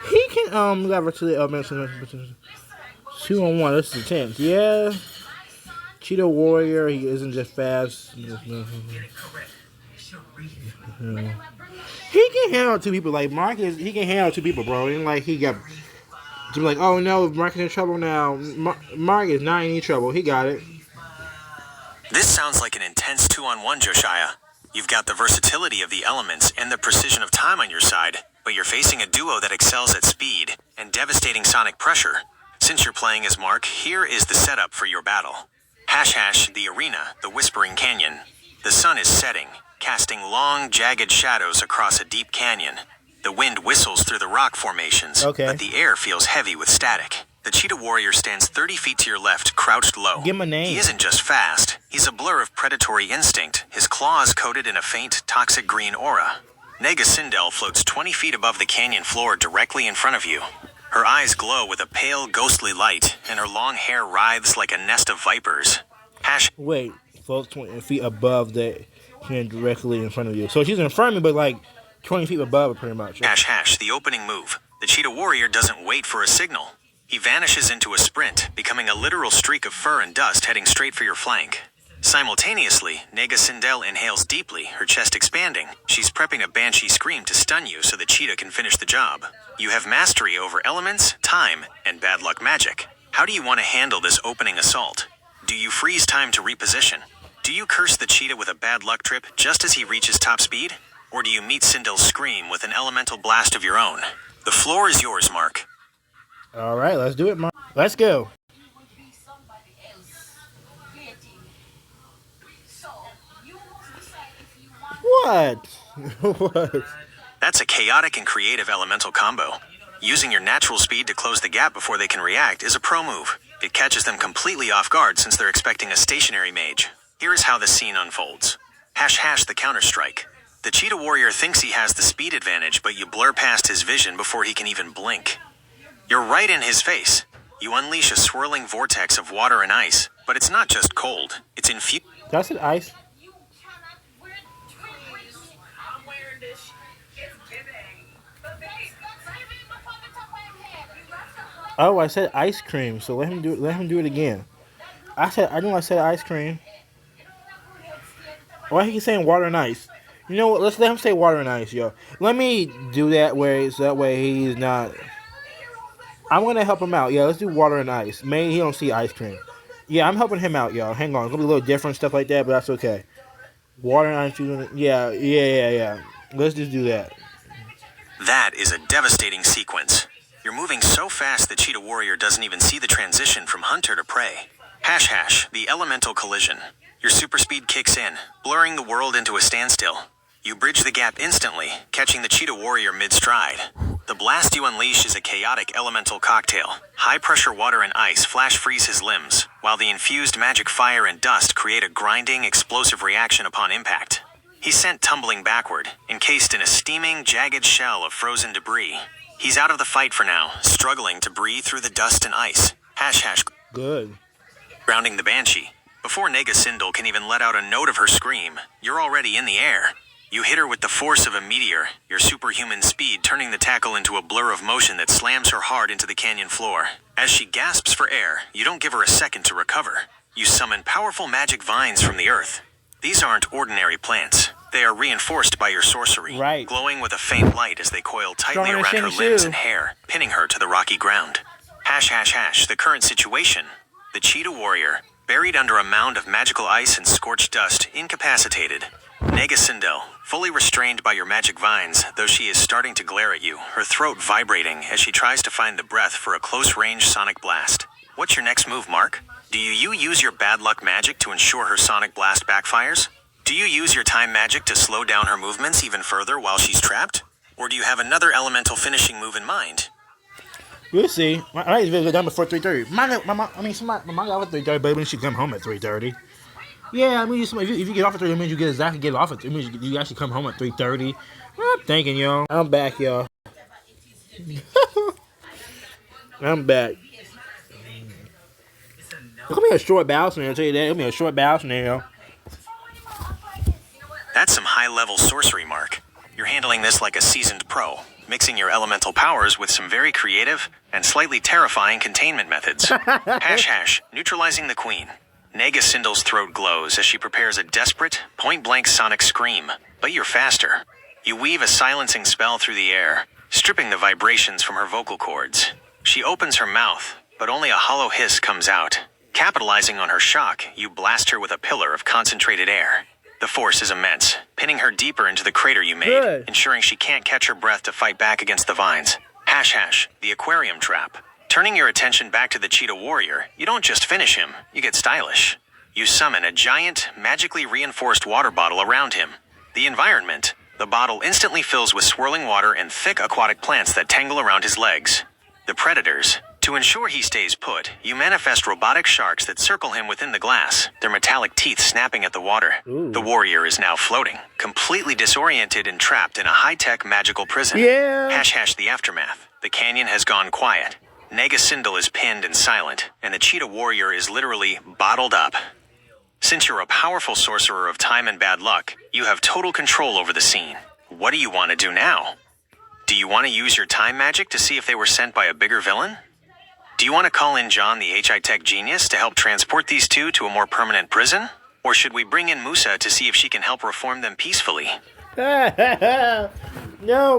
He can leverage to the 2-on-1. This is intense. Yeah. Cheetah Warrior, he isn't just fast. He can handle two people. Like Mark he can handle two people, bro. And like he got to be like, oh no, Mark is in trouble now. Mark is not in any trouble. He got it. This sounds like an intense 2-on-1, Josiah. You've got the versatility of the elements and the precision of time on your side, but you're facing a duo that excels at speed and devastating sonic pressure. Since you're playing as Mark, here is the setup for your battle. The arena, the Whispering Canyon. The sun is setting, casting long, jagged shadows across a deep canyon. The wind whistles through the rock formations, but the air feels heavy with static. The Cheetah Warrior stands 30 feet to your left, crouched low. Give him a name. He isn't just fast, he's a blur of predatory instinct, his claws coated in a faint, toxic green aura. Nega Sindel floats 20 feet above the canyon floor directly in front of you. Her eyes glow with a pale, ghostly light, and her long hair writhes like a nest of vipers. Wait, floats 20 feet above the canyon directly in front of you. So she's in front of me, but like 20 feet above it, pretty much. The opening move. The Cheetah Warrior doesn't wait for a signal. He vanishes into a sprint, becoming a literal streak of fur and dust heading straight for your flank. Simultaneously, Nega Sindel inhales deeply, her chest expanding. She's prepping a banshee scream to stun you so the cheetah can finish the job. You have mastery over elements, time, and bad luck magic. How do you want to handle this opening assault? Do you freeze time to reposition? Do you curse the cheetah with a bad luck trip just as he reaches top speed? Or do you meet Sindel's scream with an elemental blast of your own? The floor is yours, Mark. All right, let's do it, Mark. Let's go. What? What? That's a chaotic and creative elemental combo. Using your natural speed to close the gap before they can react is a pro move. It catches them completely off guard since they're expecting a stationary mage. Here is how the scene unfolds. The counter-strike. The Cheetah Warrior thinks he has the speed advantage, but you blur past his vision before he can even blink. You're right in his face. You unleash a swirling vortex of water and ice, but it's not just cold. It's infused. That's it, ice. Oh, I said ice cream, so let him do it. Let him do it again. I know I said ice cream. Why he saying water and ice? You know what? Let's let him say water and ice, yo. Let me do that so that way he's not. I'm gonna help him out. Yeah, let's do water and ice. Maybe he don't see ice cream. Yeah, I'm helping him out, y'all. Hang on, it's gonna be a little different stuff like that, but that's okay. Water and ice. Yeah. Let's just do that. That is a devastating sequence. You're moving so fast the Cheetah Warrior doesn't even see the transition from hunter to prey. The elemental collision. Your super speed kicks in, blurring the world into a standstill. You bridge the gap instantly, catching the Cheetah Warrior mid-stride. The blast you unleash is a chaotic elemental cocktail. High-pressure water and ice flash freeze his limbs, while the infused magic fire and dust create a grinding, explosive reaction upon impact. He's sent tumbling backward, encased in a steaming, jagged shell of frozen debris. He's out of the fight for now, struggling to breathe through the dust and ice. Good. Grounding the Banshee. Before Nega Sindel can even let out a note of her scream, you're already in the air. You hit her with the force of a meteor, your superhuman speed turning the tackle into a blur of motion that slams her hard into the canyon floor. As she gasps for air, you don't give her a second to recover. You summon powerful magic vines from the earth. These aren't ordinary plants. They are reinforced by your sorcery, glowing with a faint light as they coil tightly around her limbs and hair, pinning her to the rocky ground. The current situation. The Cheetah Warrior, buried under a mound of magical ice and scorched dust, incapacitated. Nega Sindel, fully restrained by your magic vines, though she is starting to glare at you, her throat vibrating as she tries to find the breath for a close-range sonic blast. What's your next move, Mark? Do you use your bad luck magic to ensure her sonic blast backfires? Do you use your time magic to slow down her movements even further while she's trapped? Or do you have another elemental finishing move in mind? We'll see. My video done before 3:30. My mom got off at 3:30, but it means she come home at 3:30. Yeah, I mean, if you get off at 3:30, it means you get off at 3:30. It means you actually come home at 3:30. I'm thinking, y'all. I'm back, y'all. I'm back. It'll be a short battle scenario, I'll tell you that. It'll be a short battle scenario. That's some high-level sorcery, Mark. You're handling this like a seasoned pro, mixing your elemental powers with some very creative and slightly terrifying containment methods. Neutralizing the queen. Nega Sindle's throat glows as she prepares a desperate, point-blank sonic scream, but you're faster. You weave a silencing spell through the air, stripping the vibrations from her vocal cords. She opens her mouth, but only a hollow hiss comes out. Capitalizing on her shock, you blast her with a pillar of concentrated air. The force is immense, pinning her deeper into the crater you made, ensuring she can't catch her breath to fight back against the vines. The aquarium trap. Turning your attention back to the cheetah warrior, you don't just finish him, you get stylish. You summon a giant, magically reinforced water bottle around him. The environment. The bottle instantly fills with swirling water and thick aquatic plants that tangle around his legs. The predators. To ensure he stays put, you manifest robotic sharks that circle him within the glass, their metallic teeth snapping at the water. Ooh. The warrior is now floating, completely disoriented and trapped in a high-tech magical prison. Yeah. The aftermath. The canyon has gone quiet. Nega Sindel is pinned and silent, and the cheetah warrior is literally bottled up. Since you're a powerful sorcerer of time and bad luck, you have total control over the scene. What do you want to do now? Do you want to use your time magic to see if they were sent by a bigger villain? Do you want to call in John the HI Tech genius to help transport these two to a more permanent prison? Or should we bring in Musa to see if she can help reform them peacefully? No,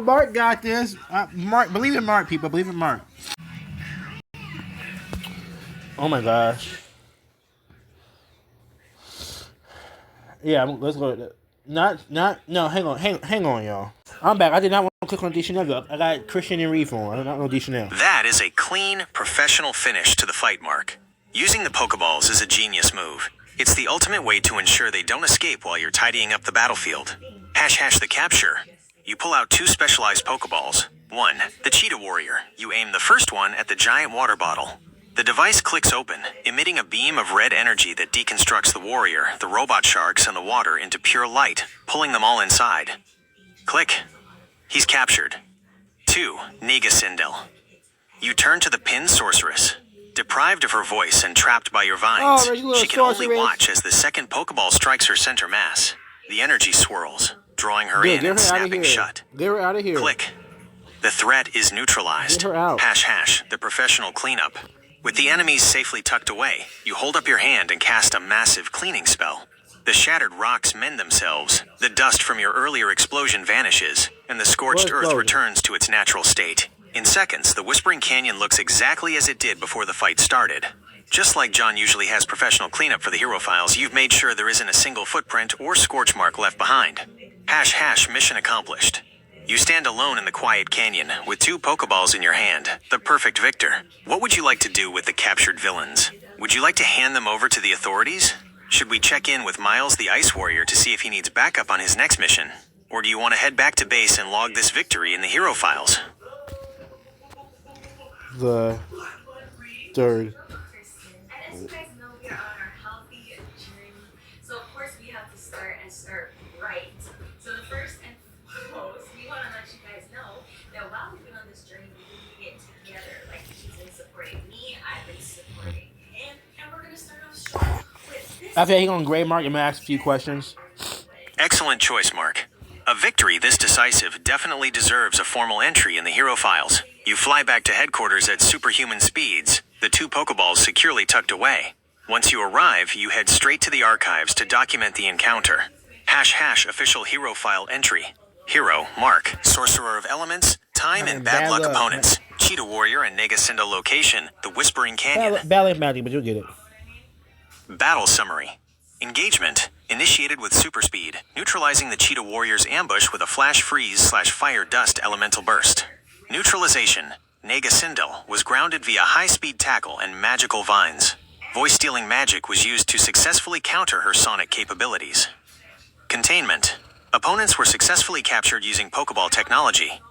Mark got this. Mark, believe in Mark, people. Believe in Mark. Oh my gosh. Yeah, let's go. No, hang on, y'all. I'm back. I did not want to click on D Chanel. I got Christian and Reeve on. I don't know D Chanel. That is a clean, professional finish to the fight, Mark. Using the Pokeballs is a genius move. It's the ultimate way to ensure they don't escape while you're tidying up the battlefield. The capture. You pull out 2 specialized Pokeballs. 1. The Cheetah Warrior. You aim the first one at the giant water bottle. The device clicks open, emitting a beam of red energy that deconstructs the warrior, the robot sharks, and the water into pure light, pulling them all inside. Click. He's captured. 2. Nega Sindel. You turn to the pinned sorceress. Deprived of her voice and trapped by your vines, she can only watch as the second Pokeball strikes her center mass. The energy swirls, drawing her in and snapping shut. Get her out of here. Click. The threat is neutralized. Get her out. The professional cleanup. With the enemies safely tucked away, you hold up your hand and cast a massive cleaning spell. The shattered rocks mend themselves, the dust from your earlier explosion vanishes, and the scorched earth returns to its natural state. In seconds, the Whispering Canyon looks exactly as it did before the fight started. Just like John usually has professional cleanup for the hero files, you've made sure there isn't a single footprint or scorch mark left behind. Mission accomplished. You stand alone in the quiet canyon, with 2 Pokeballs in your hand, the perfect victor. What would you like to do with the captured villains? Would you like to hand them over to the authorities? Should we check in with Miles the Ice Warrior to see if he needs backup on his next mission? Or do you want to head back to base and log this victory in the hero files? The third. And as you guys know, we are on our healthy journey. So of course we have to start right. So the first and foremost, we want to let you guys know that while we've been on this journey, we've been getting together. Like he's been supporting me, I've been supporting him, and we're gonna start off strong with this. After that, he's gonna grade Mark and ask a few questions. Excellent choice, Mark. A victory this decisive definitely deserves a formal entry in the hero files. You fly back to headquarters at superhuman speeds, the 2 Pokeballs securely tucked away. Once you arrive, you head straight to the archives to document the encounter. Official hero file entry. Hero, Mark, Sorcerer of Elements, Time and Bad Luck opponents. Cheetah Warrior and Nega Sindel location, the Whispering Canyon. Bad magic, but you'll get it. Battle summary. Engagement. Initiated with super speed, neutralizing the Cheetah Warrior's ambush with a flash freeze/fire dust elemental burst. Neutralization. Nega Sindel was grounded via high-speed tackle and magical vines. Voice-stealing magic was used to successfully counter her sonic capabilities. Containment. Opponents were successfully captured using Pokeball technology.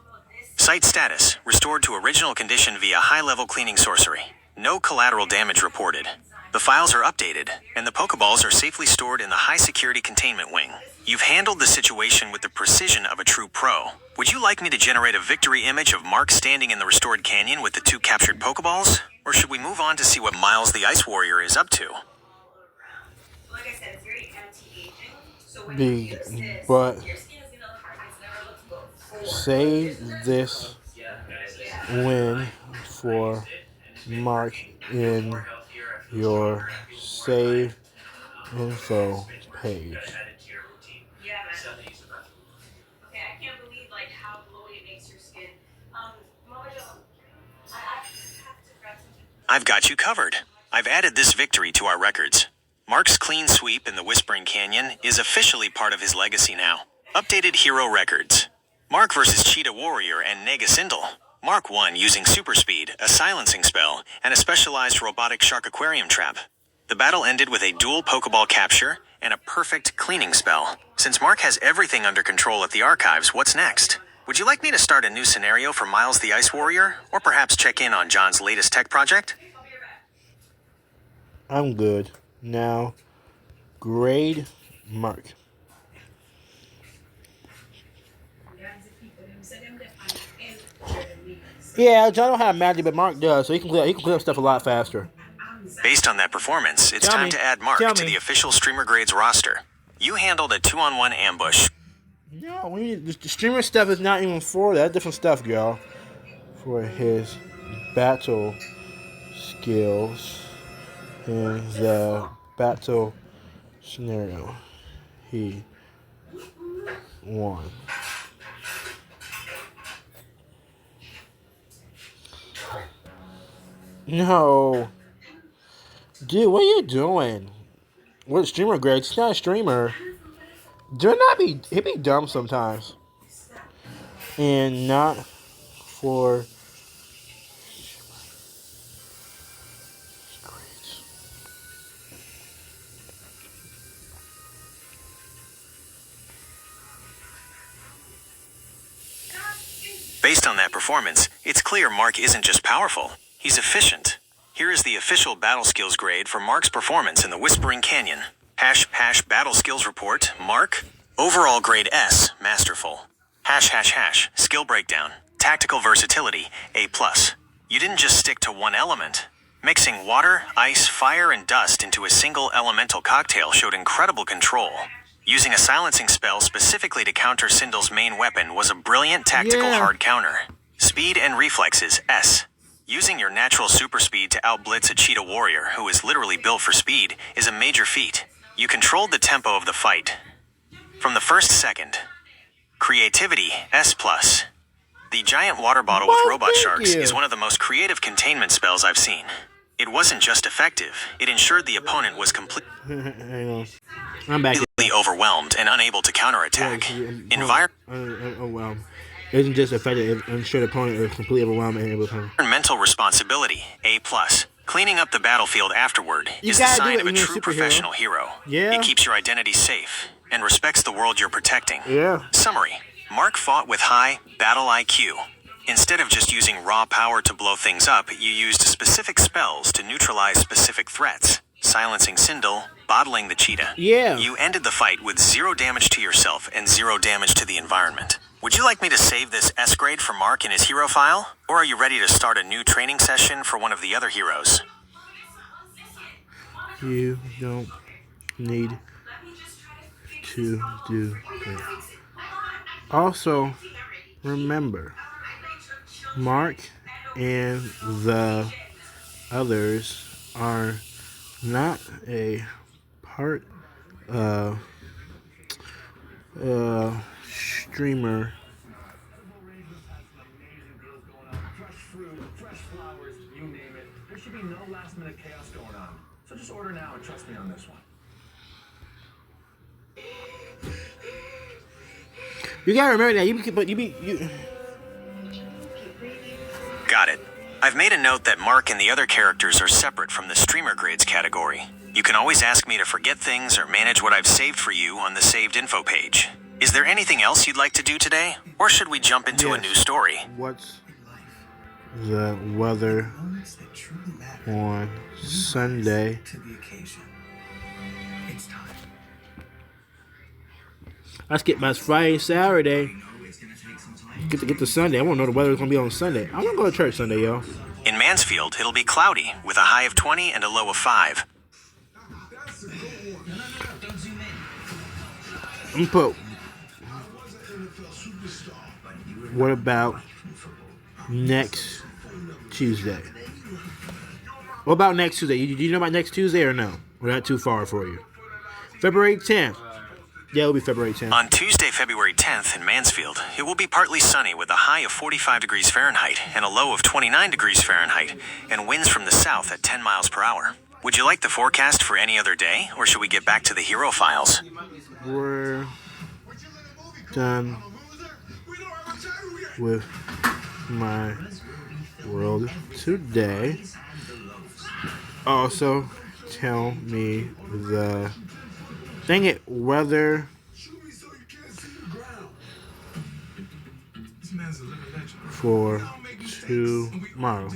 Site status. Restored to original condition via high-level cleaning sorcery. No collateral damage reported. The files are updated, and the Pokeballs are safely stored in the high-security containment wing. You've handled the situation with the precision of a true pro. Would you like me to generate a victory image of Mark standing in the restored canyon with the 2 captured Pokeballs? Or should we move on to see what Miles the Ice Warrior is up to? Like I said, it's very anti-aging. So when you Big, use this, but your skin is gonna look like it's never looked before. save this win for Mark in your save info page. Yeah, man. Okay, I can't believe like how glowy it makes your skin. Mama Jo, I have to grab something. I've got you covered. I've added this victory to our records. Mark's clean sweep in the Whispering Canyon is officially part of his legacy now. Updated hero records. Mark versus Cheetah Warrior and Nega Sindel. Mark won using super speed, a silencing spell, and a specialized robotic shark aquarium trap. The battle ended with a dual Pokeball capture and a perfect cleaning spell. Since Mark has everything under control at the archives, what's next? Would you like me to start a new scenario for Miles the Ice Warrior? Or perhaps check in on John's latest tech project? I'm good. Now, grade Mark. Yeah, John don't have magic, but Mark does, so he can clear up stuff a lot faster. Based on that performance, it's time to add Mark to the official Streamer Grades roster. You handled a 2-on-1 ambush. No, the streamer stuff is not even for that. Different stuff, y'all. For his battle skills in the battle scenario, he won. No. Dude, what are you doing? What streamer grades? He's not a streamer. He'd be dumb sometimes. And not for grades. Based on that performance, it's clear Mark isn't just powerful, he's efficient. Here is the official battle skills grade for Mark's performance in the Whispering Canyon. Hash battle skills report, Mark. Overall grade S, masterful. Hash skill breakdown. Tactical versatility, A+. You didn't just stick to one element. Mixing water, ice, fire, and dust into a single elemental cocktail showed incredible control. Using a silencing spell specifically to counter Sindel's main weapon was a brilliant tactical hard counter. Speed and reflexes, S. Using your natural super speed to outblitz a cheetah warrior who is literally built for speed is a major feat. You controlled the tempo of the fight from the first second. Creativity, S+. The giant water bottle with robot sharks is one of the most creative containment spells I've seen. It wasn't just effective, it ensured the opponent was completely overwhelmed and unable to counterattack. Well, it isn't just effective, it ensured the opponent is completely overwhelmed and able to. Mental responsibility, A+. Cleaning up the battlefield afterward is the sign of a true professional hero. It keeps your identity safe and respects the world you're protecting. Summary. Mark fought with high battle IQ. Instead of just using raw power to blow things up, you used specific spells to neutralize specific threats. Silencing Sindel, bottling the cheetah. You ended the fight with 0 damage to yourself and 0 damage to the environment. Would you like me to save this S grade for Mark in his hero file? Or are you ready to start a new training session for one of the other heroes? You don't need to do that. Also, remember, Mark and the others are not a part of streamer. Fresh fruit, fresh flowers, you name it. There should be no last minute chaos going on. So just order now and trust me on this one. You gotta remember that Got it. I've made a note that Mark and the other characters are separate from the streamer grades category. You can always ask me to forget things or manage what I've saved for you on the saved info page. Is there anything else you'd like to do today? Or should we jump into a new story? What's the weather on Sunday? I skipped my Friday, Saturday. Get to Sunday. I want to know the weather is gonna be on Sunday. I'm gonna go to church Sunday, y'all. In Mansfield, it'll be cloudy with a high of 20 and a low of 5. I'm gonna put. What about next Tuesday? What about next Tuesday? Do you know about next Tuesday or no? We're not too far for you. February 10th. Yeah, it'll be February 10th. On Tuesday, February 10th in Mansfield, it will be partly sunny with a high of 45 degrees Fahrenheit and a low of 29 degrees Fahrenheit, and winds from the south at 10 miles per hour. Would you like the forecast for any other day, or should we get back to the hero files? We're done with my world today. Also, tell me the dang it weather for tomorrow.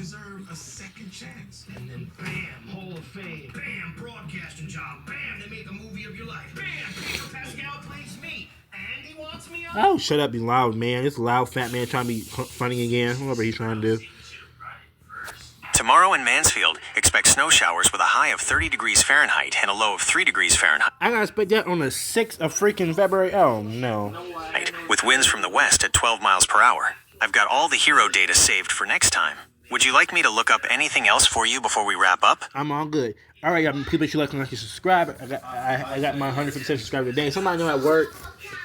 And then bam, Hall of Fame. Bam, broadcasting job. Bam, they make a movie of your life. Bam, Pedro Pascal plays me. And he wants me on. Oh, shut up, you loud man. This loud fat man trying to be funny again. Whatever he's trying to do. Tomorrow in Mansfield, expect snow showers with a high of 30 degrees Fahrenheit and a low of 3 degrees Fahrenheit. I gotta expect that on the 6th of freaking February. Oh, no. With winds from the west at 12 miles per hour. I've got all the hero data saved for next time. Would you like me to look up anything else for you before we wrap up? I'm all good. All right, y'all. People, you like and subscribe. I got my 150% subscriber today. Somebody know at work,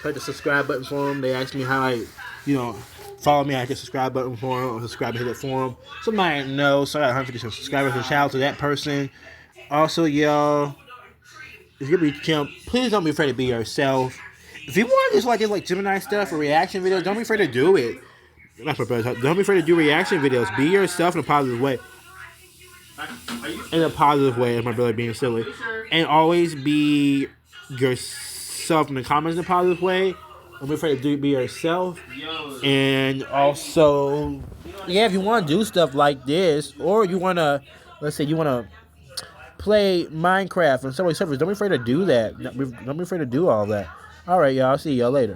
hit the subscribe button for them. They asked me how I, follow me. I hit the subscribe button for them, or subscribe and hit it for them. Somebody knows. So I got 150% subscribers. So shout out to that person. Also, y'all, if you're gonna be channel, please don't be afraid to be yourself. If you want to just like Gemini stuff or reaction videos, don't be afraid to do it. Don't be afraid to do reaction videos. Be yourself in a positive way. In a positive way, as my brother being silly. And always be yourself in the comments in a positive way. Don't be afraid to be yourself. And also, if you want to do stuff like this, or you want to, let's say you want to play Minecraft and Subway Surfers, don't be afraid to do that. Don't be afraid to do all that. All right, y'all. I'll see y'all later.